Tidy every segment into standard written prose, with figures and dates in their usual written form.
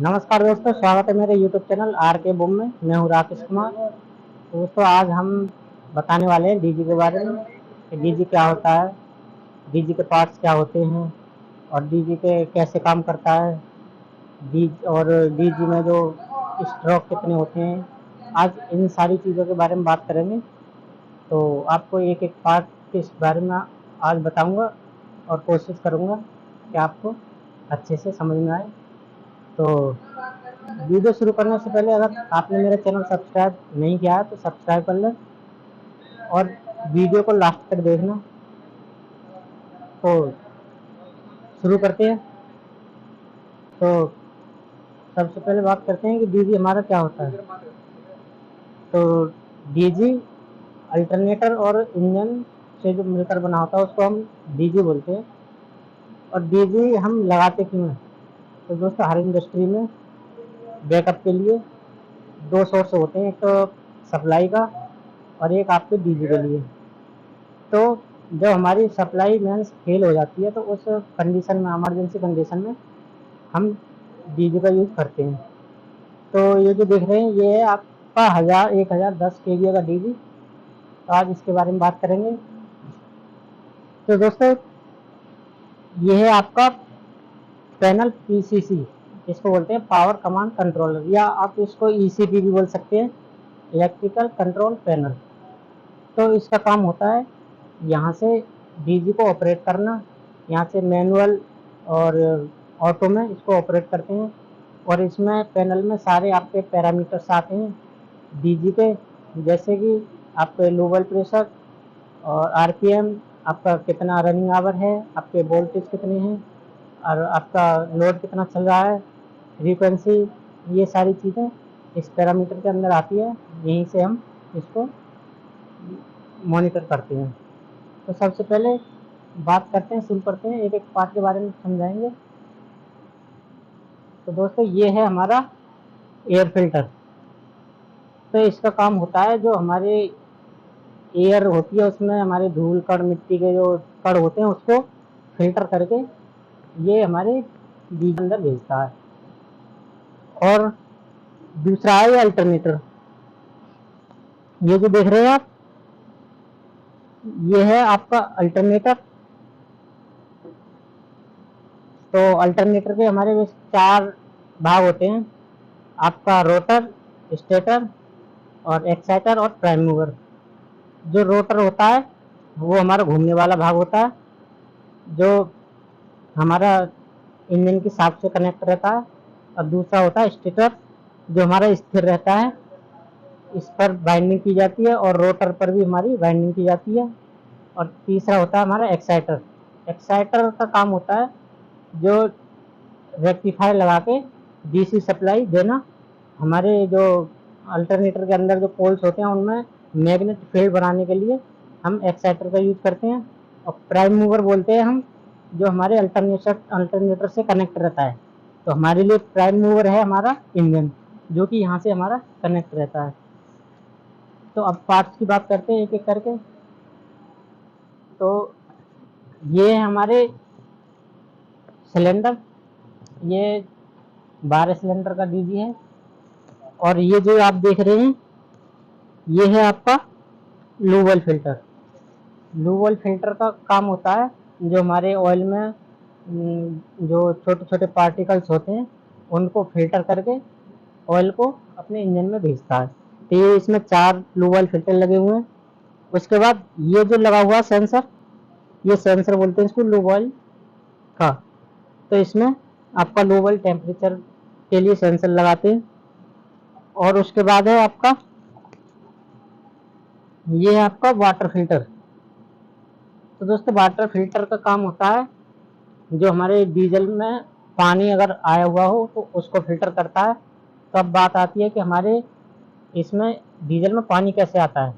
नमस्कार दोस्तों, स्वागत है मेरे YouTube चैनल आर के बुम में। मैं हूँ राकेश कुमार। तो दोस्तों, आज हम बताने वाले हैं डीजी के बारे में कि डीजी क्या होता है, डीजी के पार्ट्स क्या होते हैं और डीजी के कैसे काम करता है, डीजी में जो स्ट्रोक कितने होते हैं। आज इन सारी चीज़ों के बारे में बात करेंगे। तो आपको एक एक पार्ट के इस बारे में आज बताऊंगा और कोशिश करूंगा कि आपको अच्छे से समझ में आए। तो वीडियो शुरू करने से पहले अगर आपने मेरा चैनल सब्सक्राइब नहीं किया है तो सब्सक्राइब कर लें और वीडियो को लास्ट तक देखना। तो शुरू करते हैं। तो सबसे पहले बात करते हैं कि डीजी हमारा क्या होता है। तो डीजी अल्टरनेटर और इंजन से जो मिलकर बना होता है उसको हम डीजी बोलते हैं। और डीजी हम लगाते क्यों हैं? तो दोस्तों, हर इंडस्ट्री में बैकअप के लिए दो सोर्स होते हैं, एक तो सप्लाई का और एक आपके डीजी के लिए। तो जब हमारी सप्लाई मेंस फेल हो जाती है तो उस कंडीशन में, इमरजेंसी कंडीशन में, हम डीजी का यूज़ करते हैं। तो ये जो देख रहे हैं ये है आपका 1000 kVA का डीजी। तो आज इसके बारे में बात करेंगे। तो दोस्तों, ये है आपका पैनल पीसीसी, इसको बोलते हैं पावर कमांड कंट्रोलर, या आप इसको ईसीपी भी बोल सकते हैं, इलेक्ट्रिकल कंट्रोल पैनल। तो इसका काम होता है यहाँ से डीजी को ऑपरेट करना। यहाँ से मैनुअल और ऑटो में इसको ऑपरेट करते हैं। और इसमें पैनल में सारे आपके पैरामीटर्स आते हैं डीजी के, जैसे कि आपके लो बल प्रेशर और आरपीएम, आपका कितना रनिंग आवर है, आपके वोल्टेज कितने हैं और आपका लोड कितना चल रहा है, फ्रीक्वेंसी, ये सारी चीज़ें इस पैरामीटर के अंदर आती है। यहीं से हम इसको मॉनिटर करते हैं। तो सबसे पहले बात करते हैं, शुरू करते हैं, एक एक पार्ट के बारे में समझाएंगे। तो दोस्तों, ये है हमारा एयर फिल्टर। तो इसका काम होता है, जो हमारे एयर होती है उसमें हमारे धूल कण, मिट्टी के जो कण होते हैं उसको फिल्टर करके ये हमारे डीजी के अंदर भेजता है। और दूसरा है अल्टरनेटर। ये जो देख रहे हैं आप, ये है आपका अल्टरनेटर। तो अल्टरनेटर के हमारे चार भाग होते हैं, आपका रोटर, स्टेटर और एक्साइटर और प्राइम मूवर। जो रोटर होता है वो हमारा घूमने वाला भाग होता है, जो हमारा इंजन की शाफ्ट से कनेक्ट रहता है। और दूसरा होता है स्टेटर, जो हमारा स्थिर रहता है, इस पर बाइंडिंग की जाती है और रोटर पर भी हमारी बाइंडिंग की जाती है। और तीसरा होता है हमारा एक्साइटर। एक्साइटर का काम होता है जो रेक्टिफायर लगा के डीसी सप्लाई देना। हमारे जो अल्टरनेटर के अंदर जो पोल्स होते हैं उनमें मैग्नेट फील्ड बनाने के लिए हम एक्साइटर का यूज करते हैं। और प्राइम मूवर बोलते हैं हम, जो हमारे अल्टरनेटर से कनेक्ट रहता है। तो हमारे लिए प्राइम मूवर है हमारा इंजन, जो कि यहाँ से हमारा कनेक्ट रहता है। तो अब पार्ट्स की बात करते हैं एक एक करके। तो ये है हमारे सिलेंडर, ये 12 सिलेंडर का डीजी है। और ये जो आप देख रहे हैं ये है आपका लो बल फिल्टर। लो बल फिल्टर का काम होता है, जो हमारे ऑयल में जो छोटे छोटे पार्टिकल्स होते हैं उनको फिल्टर करके ऑयल को अपने इंजन में भेजता है। तो ये इसमें 4 लो बल फिल्टर लगे हुए हैं। उसके बाद ये जो लगा हुआ सेंसर, ये सेंसर बोलते हैं इसको लो बल का। तो इसमें आपका लो बल टेम्परेचर के लिए सेंसर लगाते हैं। और उसके बाद है आपका, ये है आपका वाटर फिल्टर। तो दोस्तों, वाटर फिल्टर का काम होता है, जो हमारे डीजल में पानी अगर आया हुआ हो तो उसको फिल्टर करता है। तो अब बात आती है कि हमारे इसमें डीजल में पानी कैसे आता है।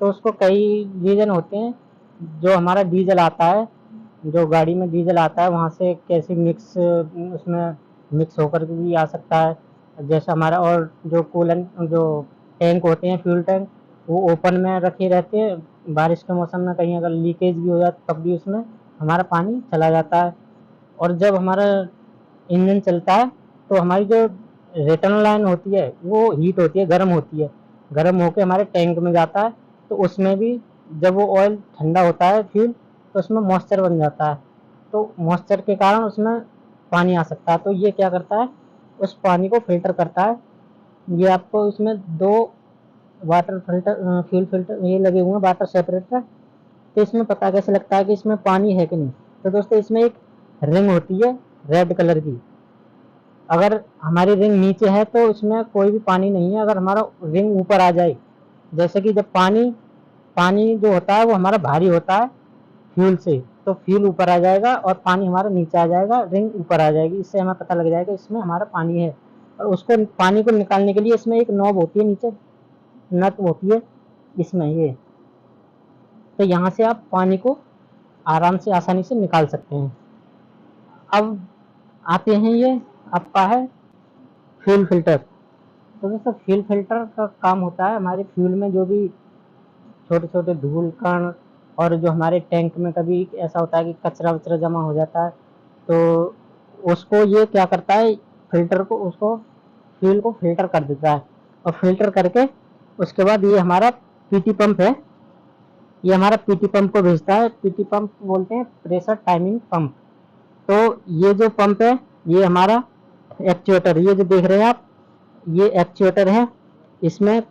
तो उसको कई रीजन होते हैं। जो हमारा डीजल आता है, जो गाड़ी में डीजल आता है वहाँ से कैसे मिक्स, उसमें मिक्स होकर भी आ सकता है। जैसा हमारा, और जो कूलेंट, जो टैंक होते हैं, फ्यूल टैंक, वो ओपन में रखे रहते हैं। बारिश के मौसम में कहीं अगर लीकेज भी हो जाता तब भी उसमें हमारा पानी चला जाता है। और जब हमारा इंजन चलता है तो हमारी जो रिटर्न लाइन होती है वो हीट होती है, गर्म होती है, गर्म होकर हमारे टैंक में जाता है। तो उसमें भी जब वो ऑयल ठंडा होता है फ्यूल, तो उसमें मॉइस्चर बन जाता है, तो मॉइस्चर के कारण उसमें पानी आ सकता है। तो ये क्या करता है, उस पानी को फिल्टर करता है। ये आपको इसमें दो वाटर फिल्टर फ्यूल फिल्टर ये लगे हुए हैं, वाटर सेपरेटर। तो इसमें पता कैसे लगता है कि इसमें पानी है कि नहीं? तो दोस्तों इसमें एक रिंग होती है रेड कलर की। अगर हमारी रिंग नीचे है तो इसमें कोई भी पानी नहीं है। अगर हमारा रिंग ऊपर आ जाए, जैसे कि जब पानी पानी जो होता है वो हमारा भारी होता है फ्यूल से, तो फ्यूल ऊपर आ जाएगा और पानी हमारा नीचे आ जाएगा, रिंग ऊपर आ जाएगी। इससे हमें पता लग जाएगा इसमें हमारा पानी है। और उसको पानी को निकालने के लिए इसमें एक नॉब होती है, नीचे नट होती है इसमें ये। तो यहाँ से आप पानी को आराम से आसानी से निकाल सकते हैं। अब आते हैं, ये आपका है फ्यूल फिल्टर। तो दोस्तों फ्यूल फिल्टर का काम होता है हमारे फ्यूल में जो भी छोटे छोटे धूल कण, और जो हमारे टैंक में कभी ऐसा होता है कि कचरा वचरा जमा हो जाता है, तो उसको ये क्या करता है, फिल्टर को उसको फ्यूल को फिल्टर कर देता है। और फिल्टर करके उसके बाद ये हमारा पीटी पंप है, ये हमारा पीटी पंप को भेजता है। पीटी पंप बोलते हैं प्रेशर टाइमिंग पंप। तो ये जो पंप है ये हमारा एक्चुएटर, ये जो देख रहे हैं आप, ये एक्चुएटर है। इसमें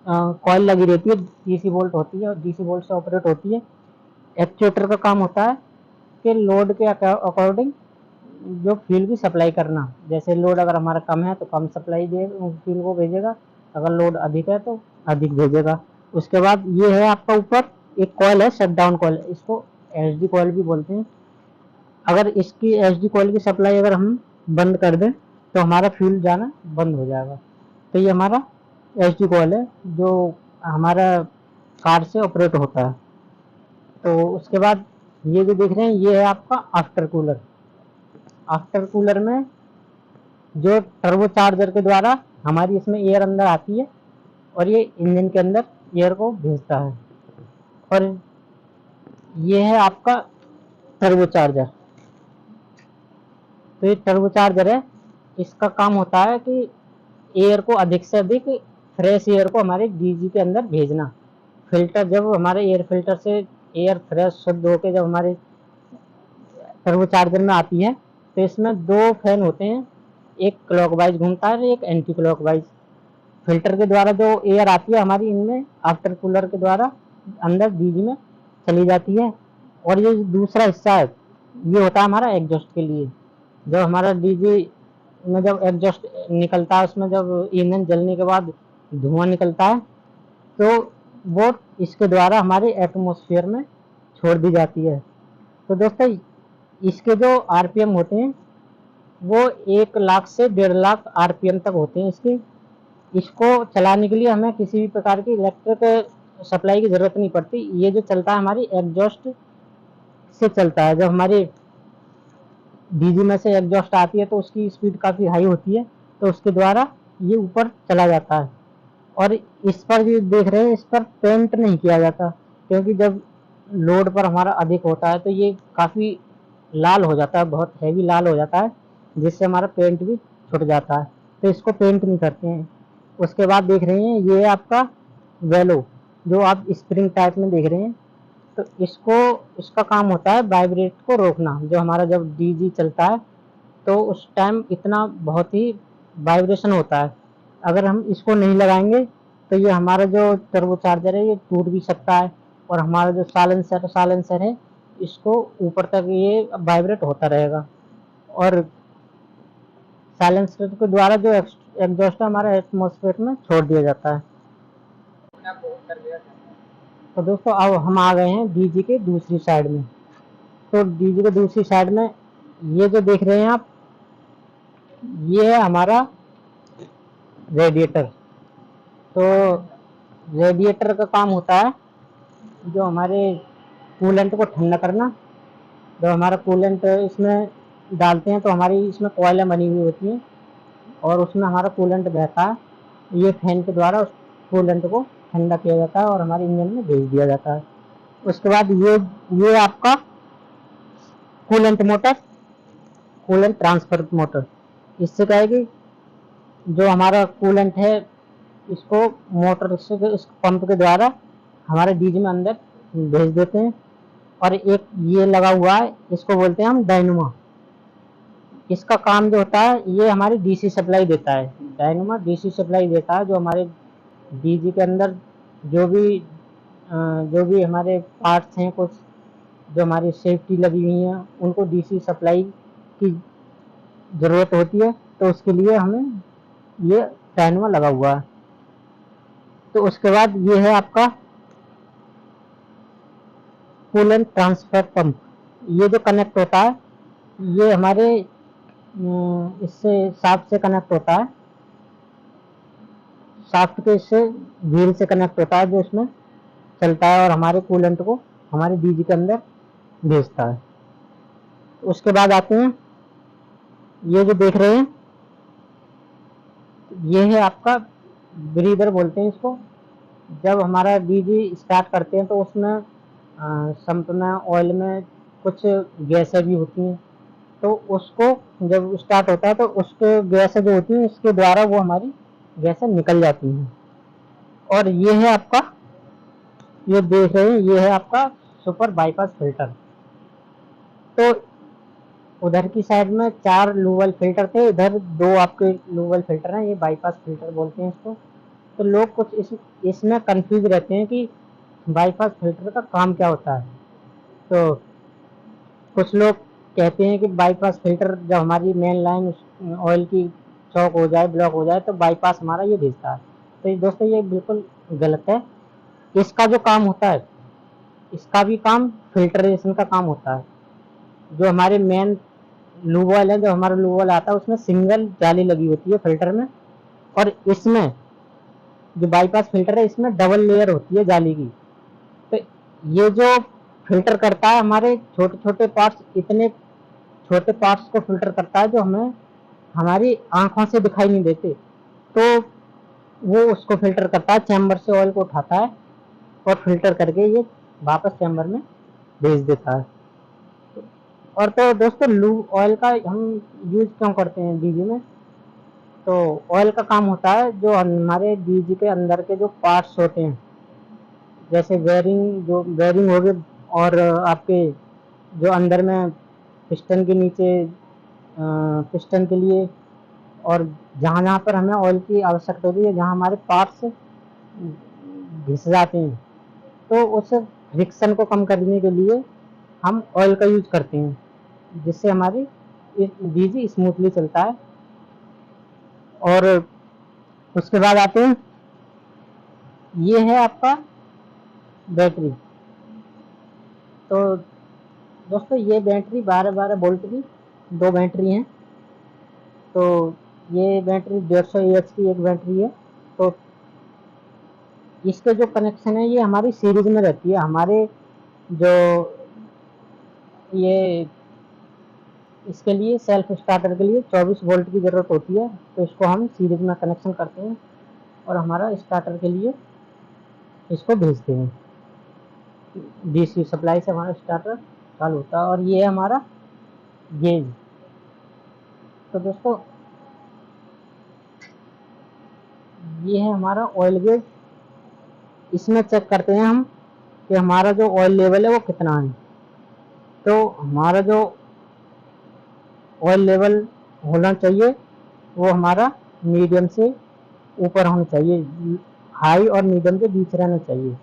कॉइल लगी रहती है, डीसी वोल्ट होती है और डीसी वोल्ट से ऑपरेट होती है। एक्चुएटर का काम होता है कि लोड के अकॉर्डिंग जो फ्यूल की सप्लाई करना। जैसे लोड अगर हमारा कम है तो कम सप्लाई दे फ्यूल को भेजेगा, अगर लोड अधिक है तो अधिक भेजेगा। उसके बाद ये है आपका ऊपर एक कॉइल है, शट डाउन कॉइल, इसको एचडी कॉइल भी बोलते हैं। अगर इसकी एचडी कॉइल की सप्लाई अगर हम बंद कर दें तो हमारा फ्यूल जाना बंद हो जाएगा। तो ये हमारा एचडी कॉइल है जो हमारा कार से ऑपरेट होता है। तो उसके बाद ये जो देख रहे हैं ये है आपका आफ्टर कूलर। आफ्टर कूलर में जो टर्बो चार्जर के द्वारा हमारी इसमें एयर अंदर आती है और ये इंजन के अंदर एयर को भेजता है। और ये है आपका टर्बो चार्जर। तो ये टर्बो चार्जर है, इसका काम होता है कि एयर को अधिक से अधिक फ्रेश एयर को हमारे डीजी के अंदर भेजना। फिल्टर जब हमारे एयर फिल्टर से एयर फ्रेश शुद्ध होकर जब हमारे टर्बो चार्जर में आती है, तो इसमें दो फैन होते हैं, एक क्लॉकवाइज घूमता है और एक एंटी क्लॉकवाइज। फिल्टर के द्वारा जो एयर आती है हमारी इनमें आफ्टर कूलर के द्वारा अंदर डीजी में चली जाती है। और ये दूसरा हिस्सा है, ये होता है हमारा एग्जॉस्ट के लिए। जब हमारा डीजी में जब एग्जॉस्ट निकलता है, उसमें जब ईंधन जलने के बाद धुआं निकलता है, तो वो इसके द्वारा हमारे एटमॉस्फेयर में छोड़ दी जाती है। तो दोस्तों इसके जो आरपीएम होते हैं वो 1 लाख से 1.5 लाख आरपीएम तक होते हैं इसके। इसको चलाने के लिए हमें किसी भी प्रकार की इलेक्ट्रिक सप्लाई की जरूरत नहीं पड़ती। ये जो चलता है हमारी एग्जॉस्ट से चलता है। जब हमारी डीजी में से एग्जॉस्ट आती है तो उसकी स्पीड काफ़ी हाई होती है, तो उसके द्वारा ये ऊपर चला जाता है। और इस पर जो देख रहे हैं इस पर पेंट नहीं किया जाता, क्योंकि जब लोड पर हमारा अधिक होता है तो ये काफ़ी लाल हो जाता है, बहुत हैवी लाल हो जाता है, जिससे हमारा पेंट भी छुट जाता है। तो इसको पेंट नहीं करते हैं। उसके बाद देख रहे हैं ये आपका वेलो, जो आप स्प्रिंग टाइप में देख रहे हैं। तो इसका काम होता है वाइब्रेट को रोकना। जो हमारा जब डीजी चलता है तो उस टाइम इतना बहुत ही वाइब्रेशन होता है, अगर हम इसको नहीं लगाएंगे तो ये हमारा जो टर्बो चार्जर है ये टूट भी सकता है। और हमारा जो साइलेंसर है इसको ऊपर तक ये वाइब्रेट होता रहेगा। और साइलेंसर के द्वारा जो एग्जॉस्ट हमारे एटमॉस्फेयर में छोड़ दिया जाता है। तो दोस्तों अब हम आ गए हैं डीजी के दूसरी साइड में। तो डीजी के दूसरी साइड में ये जो देख रहे हैं आप, ये है हमारा रेडिएटर। तो रेडिएटर का काम होता है जो हमारे कूलेंट को ठंडा करना। जब हमारा कूलेंट इसमें डालते हैं तो हमारी इसमें कॉइलें बनी हुई होती हैं और उसमें हमारा कूलेंट बहता है। ये फैन के द्वारा उस कूलेंट को ठंडा किया जाता है और हमारे इंजन में भेज दिया जाता है। उसके बाद ये आपका coolant motor, coolant transfer motor, इससे क्या है कि जो हमारा कूलेंट है इसको मोटर से इस पंप के द्वारा हमारे डीजल में अंदर भेज देते हैं। और एक ये लगा हुआ है, इसको बोलते हैं हम डायनमो। इसका काम जो होता है, ये हमारी डीसी सप्लाई देता है। डायनमो डीसी सप्लाई देता है, जो हमारे डीजी के अंदर जो भी हमारे पार्ट्स हैं, कुछ जो हमारी सेफ्टी लगी हुई हैं, उनको डीसी सप्लाई की ज़रूरत होती है, तो उसके लिए हमें ये डायनमो लगा हुआ है। तो उसके बाद ये है आपका कूलेंट ट्रांसफर पंप। ये जो कनेक्ट होता है, ये हमारे इससे शाफ्ट से कनेक्ट होता है। शाफ्ट के इससे व्हील से कनेक्ट होता है, जो इसमें चलता है और हमारे कूलेंट को हमारे डीजी के अंदर भेजता है। उसके बाद आते हैं, ये जो देख रहे हैं, ये है आपका ब्रीदर बोलते हैं इसको। जब हमारा डीजी स्टार्ट करते हैं तो उसमें संप में ऑयल में कुछ गैसें भी होती हैं, तो उसको जब स्टार्ट होता है तो उसके गैसें जो होती हैं, इसके द्वारा वो हमारी गैसें निकल जाती हैं। और ये है आपका, ये देख रहे हैं, ये है आपका सुपर बाईपास फिल्टर। तो उधर की साइड में 4 लूवल फिल्टर थे, इधर 2 आपके लूवल फिल्टर हैं, ये बाईपास फिल्टर बोलते हैं इसको। तो लोग कुछ इसमें कंफ्यूज रहते हैं कि बाईपास फिल्टर का काम क्या होता है। तो कुछ लोग कहते हैं कि बाईपास फिल्टर जब हमारी मेन लाइन ऑयल की चौक हो जाए, ब्लॉक हो जाए, तो बाईपास हमारा ये भेजता है। तो ये दोस्तों, ये बिल्कुल गलत है। इसका जो काम होता है, इसका भी काम फिल्टरेशन का काम होता है। जो हमारे मेन लूब ऑयल है, जो हमारा लूब ऑयल आता है, उसमें सिंगल जाली लगी होती है फिल्टर में, और इसमें जो बाईपास फिल्टर है, इसमें डबल लेयर होती है जाली की। तो ये जो फिल्टर करता है हमारे छोटे छोटे पार्ट्स, इतने छोटे पार्ट्स को फिल्टर करता है जो हमें हमारी आंखों से दिखाई नहीं देते। तो वो उसको फिल्टर करता है, चैम्बर से ऑयल को उठाता है और फिल्टर करके ये वापस चैम्बर में भेज देता है। और तो दोस्तों, लूब ऑयल का हम यूज क्यों करते हैं डीजी में? तो ऑयल का काम होता है, जो हमारे डीजी के अंदर के जो पार्ट्स होते हैं, जैसे बेयरिंग हो गए, और आपके जो अंदर में पिस्टन के नीचे पिस्टन के लिए, और जहाँ जहाँ पर हमें ऑयल की आवश्यकता होती है, जहाँ हमारे पार्ट्स घिस जाते हैं, तो उस फ्रिक्शन को कम करने के लिए हम ऑयल का यूज करते हैं, जिससे हमारी डीजी स्मूथली चलता है। और उसके बाद आते हैं, ये है आपका बैटरी। तो दोस्तों, ये बैटरी 12 वोल्ट की 2 बैटरी हैं। तो ये बैटरी 150 AH की एक बैटरी है। तो इसके जो कनेक्शन है, ये हमारी सीरीज में रहती है। हमारे जो ये इसके लिए सेल्फ स्टार्टर के लिए 24 वोल्ट की ज़रूरत होती है, तो इसको हम सीरीज में कनेक्शन करते हैं और हमारा स्टार्टर के लिए इसको भेजते हैं। डीसी सप्लाई से हमारा स्टार्टर चालू होता है। और ये है हमारा गेज। तो दोस्तों, ये है हमारा ऑयल गेज। इसमें चेक करते हैं हम कि हमारा जो ऑयल लेवल है वो कितना है। तो हमारा जो ऑयल लेवल होना चाहिए, वो हमारा मीडियम से ऊपर होना चाहिए, हाई और मीडियम के बीच रहना चाहिए।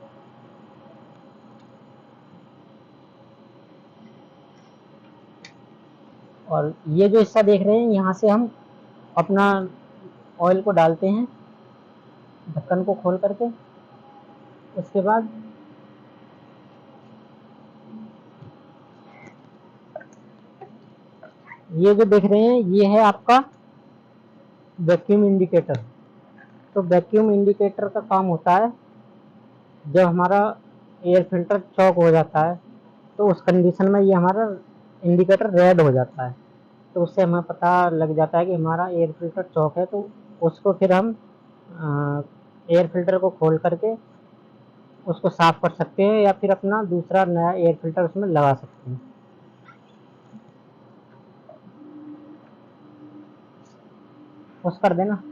और ये जो हिस्सा देख रहे हैं, यहाँ से हम अपना ऑयल को डालते हैं, ढक्कन को खोल करके। उसके बाद ये जो देख रहे हैं, ये है आपका वैक्यूम इंडिकेटर। तो वैक्यूम इंडिकेटर का काम होता है, जब हमारा एयर फिल्टर चौक हो जाता है, तो उस कंडीशन में ये हमारा इंडिकेटर रेड हो जाता है। तो उससे हमें पता लग जाता है कि हमारा एयर फिल्टर चौक है। तो उसको फिर हम एयर फिल्टर को खोल करके उसको साफ कर सकते हैं, या फिर अपना दूसरा नया एयर फिल्टर उसमें लगा सकते हैं। पुश कर देना।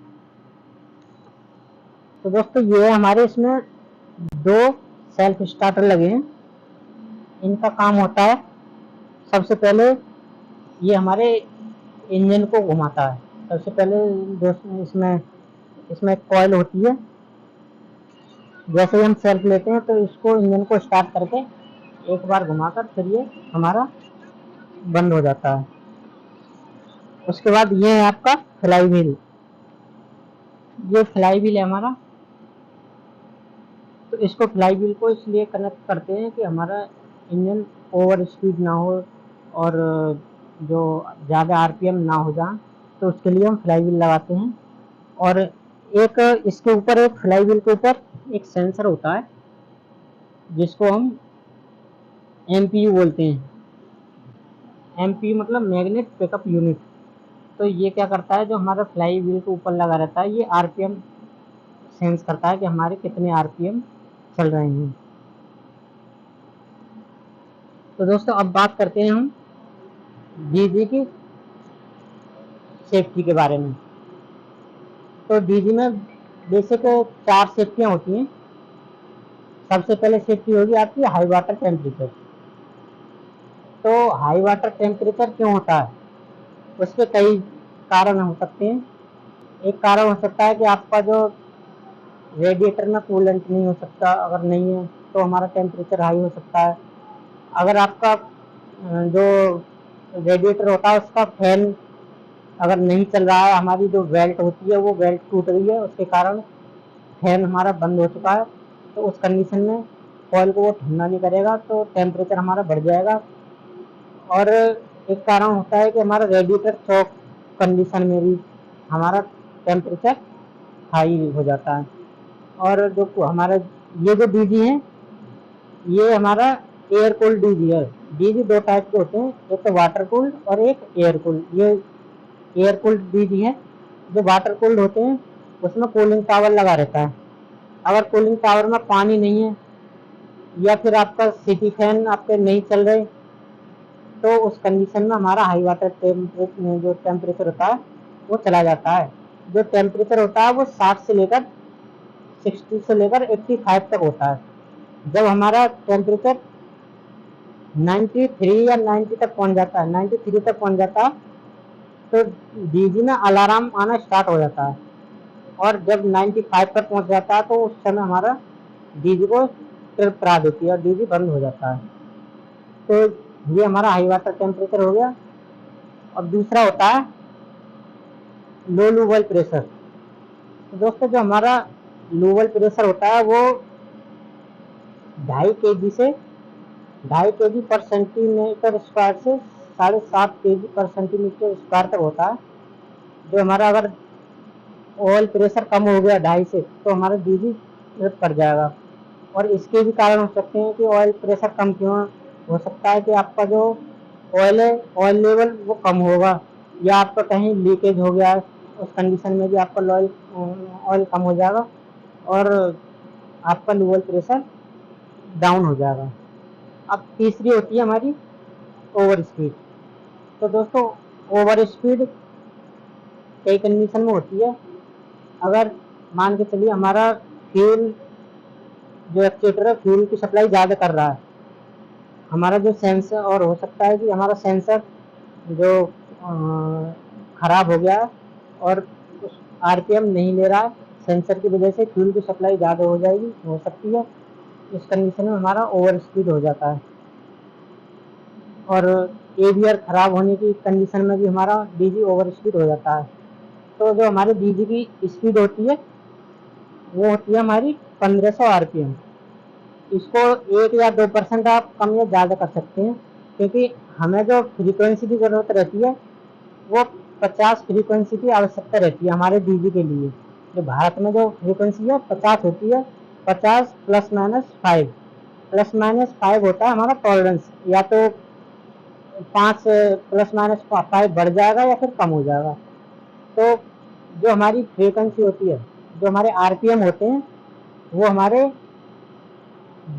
तो दोस्तों ये हमारे इसमें 2 सेल्फ स्टार्टर लगे हैं। इनका काम होता है, सबसे पहले ये हमारे इंजन को घुमाता है। सबसे पहले दोस्तों इसमें इसमें एक कॉइल होती है। जैसे ही हम सेल्फ लेते हैं तो इसको इंजन को स्टार्ट करके एक बार घुमाकर फिर ये हमारा बंद हो जाता है। उसके बाद ये है आपका फ्लाई व्हील। ये फ्लाई व्हील है हमारा। तो इसको फ्लाई व्हील को इसलिए कनेक्ट करते हैं कि हमारा इंजन ओवर स्पीड ना हो और जो ज़्यादा आरपीएम ना हो जाए, तो उसके लिए हम फ्लाई व्हील लगाते हैं। और एक इसके ऊपर, एक फ्लाई व्हील के ऊपर एक सेंसर होता है जिसको हम एमपीयू बोलते हैं। एमपीयू मतलब मैग्नेट पिकअप यूनिट। तो ये क्या करता है, जो हमारा फ्लाई व्हील के ऊपर लगा रहता है, ये आरपीएम सेंस करता है कि हमारे कितने आरपीएम चल रहे हैं। तो दोस्तों अब बात करते हैं हम डीजी की सेफ्टी के बारे में। तो डीजी में बेसिक 4 सेफ्टियाँ होती हैं। सबसे पहले सेफ्टी होगी आपकी हाई वाटर टेम्परेचर। तो हाई वाटर टेम्परेचर क्यों होता है, उसके कई कारण हो सकते हैं। एक कारण हो सकता है कि आपका जो रेडिएटर में कूलेंट नहीं हो सकता, अगर नहीं है तो हमारा टेम्परेचर हाई हो सकता है। अगर आपका जो रेडिएटर होता है उसका फैन अगर नहीं चल रहा है, हमारी जो बेल्ट होती है वो बेल्ट टूट गई है, उसके कारण फैन हमारा बंद हो चुका है, तो उस कंडीशन में कॉइल को वो ठंडा नहीं करेगा तो टेम्परेचर हमारा बढ़ जाएगा। और एक कारण होता है कि हमारा रेडिएटर चौक कंडीशन में भी हमारा टेम्परेचर हाई हो जाता है। और जो हमारा ये जो डीजी है, ये हमारा एयर कूल्ड डीजी है। डीजी 2 टाइप के होते हैं, एक तो वाटर कूल्ड और एक एयर कूल्ड। ये एयर कूल्ड डीजी है। जो वाटर कूल्ड होते हैं उसमें कूलिंग टावर लगा रहता है। अगर कूलिंग टावर में पानी नहीं है या फिर आपका सिटी फैन आपके नहीं चल रहे, तो उस कंडीशन में हमारा हाई वाटर जो टेम्परेचर होता है वो चला जाता है। जो टेम्परेचर होता है वो 60 से लेकर 85 तक होता है। जब हमारा टेम्परेचर 93 या 90 तक पहुंच जाता है, 93 तक पहुंच जाता है, तो डीजी में अलार्म आना स्टार्ट हो जाता है। और जब 95 पर पहुंच जाता है तो उस समय हमारा डीजी को ट्रिप करा देती है और डीजी बंद हो जाता है। तो ये हमारा हाई वाटर टेम्परेचर हो गया। और दूसरा होता है लो लूवल प्रेशर। तो दोस्तों जो हमारा लूवल प्रेशर होता है वो 2.5 kg से 2.5 kg पर सेंटीमीटर स्क्वायर से 7.5 kg पर सेंटीमीटर स्क्वायर तक होता है। जो हमारा अगर ऑयल प्रेशर कम हो गया 2.5 से, तो हमारा डीजी ट्रिप कर जाएगा। और इसके भी कारण हो सकते हैं कि ऑयल प्रेशर कम क्यों हो सकता है कि आपका जो ऑयल है, ऑयल लेवल वो कम होगा, या आपका कहीं लीकेज हो गया है, उस कंडीशन में भी आपका ऑयल कम हो जाएगा और आपका लोअर प्रेशर डाउन हो जाएगा। अब तीसरी होती है हमारी ओवर स्पीड। तो दोस्तों ओवर स्पीड कई कंडीशन में होती है। अगर मान के चलिए हमारा फ्यूल जो एक्चुएटर है फ्यूल की सप्लाई ज़्यादा कर रहा है, हमारा जो सेंसर, और हो सकता है कि हमारा सेंसर जो ख़राब हो गया और आरपीएम नहीं ले रहा है, सेंसर की वजह से फ्यूल की सप्लाई ज़्यादा हो जाएगी, हो सकती है। इस कंडीशन में हमारा ओवर स्पीड हो जाता है। और एवीआर ख़राब होने की कंडीशन में भी हमारा डीजी ओवर स्पीड हो जाता है। तो जो हमारी डीजी की स्पीड होती है वो होती है हमारी 1500 आरपीएम। इसको 1 या 2% आप कम या ज़्यादा कर सकते हैं, क्योंकि हमें जो फ्रीक्वेंसी की ज़रूरत रहती है वो 50 फ्रीक्वेंसी की आवश्यकता रहती है हमारे डीजी के लिए। जो भारत में जो फ्रीक्वेंसी है 50 होती है। 50 +- 5, +- 5 होता है हमारा टॉलरेंस, या तो 5 +- 5 बढ़ जाएगा या फिर कम हो जाएगा। तो जो हमारी फ्रीक्वेंसी होती है, जो हमारे आरपीएम होते हैं, वो हमारे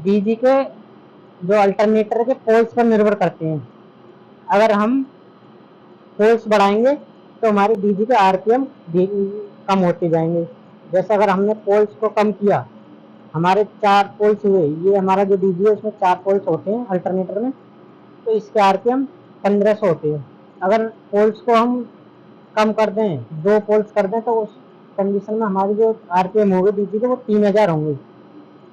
डीजी के जो अल्टरनेटर के पोल्स पर निर्भर करते हैं। अगर हम पोल्स बढ़ाएंगे तो हमारे डीजी के आरपीएम कम होते जाएंगे। जैसे अगर हमने पोल्स को कम किया, हमारे 4 पोल्स हुए, ये हमारा जो डीजी है इसमें 4 पोल्स होते हैं अल्टरनेटर में, तो इसके आरपीएम 1500 होते हैं। अगर पोल्स को हम कम कर दें, 2 पोल्स कर दें, तो उस कंडीशन में हमारी जो आरपीएम होंगे डीजी के वो 3000 होंगे।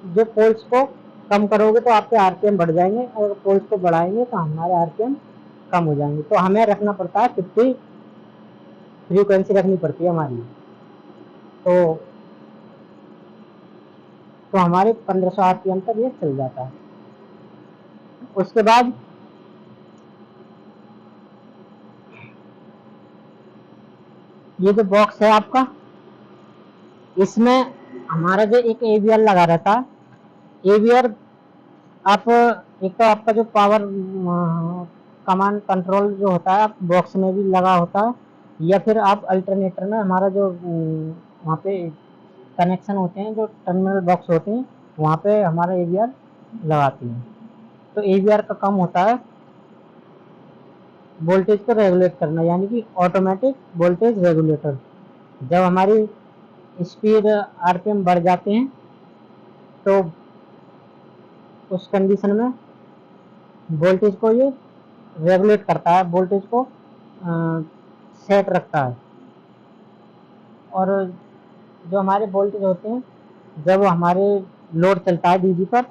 जो पोल्स को कम करोगे तो आपके आरपीएम बढ़ जाएंगे, और पोल्स को बढ़ाएंगे तो हमारे आरपीएम कम हो जाएंगे। तो हमें रखना पड़ता है 50 फ्रीक्वेंसी रखनी पड़ती है हमारी। तो हमारे 1500 आरपीएम तक ये चल जाता है। उसके बाद ये जो बॉक्स है आपका, इसमें हमारा जो एक एवीआर लगा रहता है। एवीआर आप एक तो आपका जो पावर कमांड कंट्रोल जो होता है बॉक्स में भी लगा होता है, या फिर आप अल्टरनेटर में हमारा जो वहाँ पे कनेक्शन होते हैं, जो टर्मिनल बॉक्स होते हैं, वहाँ पे हमारा एवीआर लगाती हैं। तो एवीआर का काम होता है वोल्टेज को रेगुलेट करना, यानी कि ऑटोमेटिक वोल्टेज रेगुलेटर। जब हमारी स्पीड आरपीएम बढ़ जाते हैं तो उस कंडीशन में वोल्टेज को ये रेगुलेट करता है, वोल्टेज को सेट रखता है। और जो हमारे वोल्टेज होते हैं, जब हमारे लोड चलता है डीजी पर,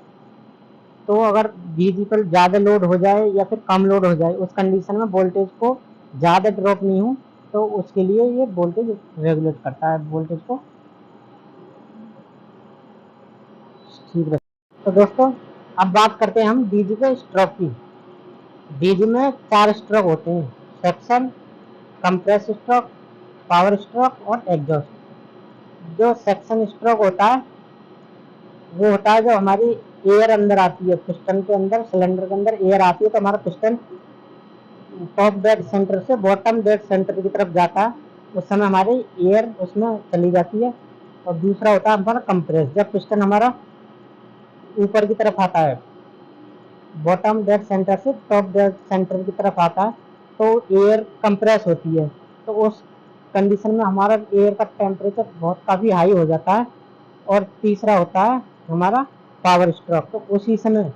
तो अगर डीजी पर ज़्यादा लोड हो जाए या फिर कम लोड हो जाए, उस कंडीशन में वोल्टेज को ज़्यादा ड्रॉप नहीं हो, तो उसके लिए ये वोल्टेज रेगुलेट करता है वोल्टेज को ठीक रख। तो दोस्तों अब बात करते हैं हम डीजी के स्ट्रोक की। डीजी में 4 स्ट्रोक होते हैं, section, compress stroke, power stroke और एग्जॉस्ट। जो सेक्शन स्ट्रोक होता है वो होता है जब हमारी एयर अंदर आती है, पिस्टन के अंदर, सिलेंडर के अंदर एयर आती है, तो हमारा पिस्टन टॉप डेड सेंटर से बॉटम डेड सेंटर की तरफ जाता है, उस समय हमारी एयर उसमें चली जाती है। और दूसरा होता है हमारा कंप्रेस, जब पिस्टन हमारा ऊपर की तरफ आता है, बॉटम डेड सेंटर से टॉप डेड सेंटर की तरफ आता है, तो एयर कंप्रेस होती है। तो उस कंडीशन में हमारा एयर का टेम्परेचर बहुत काफ़ी हाई हो जाता है। और तीसरा होता है हमारा पावर स्ट्रोक। तो उसी समय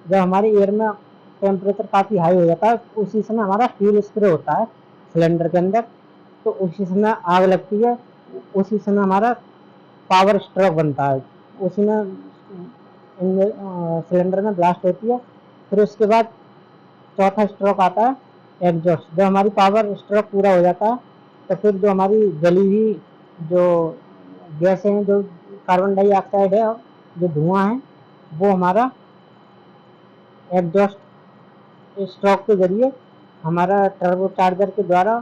जब हमारी एयर में टेम्परेचर काफ़ी हाई हो जाता है, उसी समय हमारा फ्यूल स्प्रे होता है सिलेंडर के अंदर, तो उसी समय आग लगती है, उसी समय हमारा पावर स्ट्रोक बनता है, उसी में सिलेंडर में ब्लास्ट होती है। फिर उसके बाद चौथा स्ट्रोक आता है एग्जॉस्ट। जब हमारी पावर स्ट्रोक पूरा हो जाता है, तो फिर जो हमारी जली हुई जो गैसें हैं, जो कार्बन डाइऑक्साइड है और जो धुआं है, वो हमारा एग्जॉस्ट स्ट्रोक के जरिए हमारा टर्बो चार्जर के द्वारा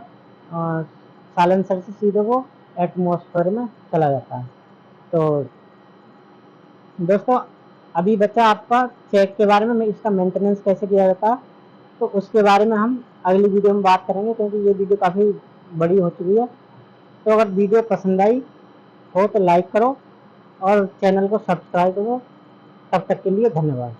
साइलेंसर से सीधे वो एटमॉस्फेयर में चला जाता है। तो दोस्तों अभी बचा आपका चेक के बारे में, इसका मेंटेनेंस कैसे किया जाता है, तो उसके बारे में हम अगली वीडियो में बात करेंगे, क्योंकि ये वीडियो काफ़ी बड़ी हो चुकी है। तो अगर वीडियो पसंद आई हो तो लाइक करो और चैनल को सब्सक्राइब करो। तब तक के लिए धन्यवाद।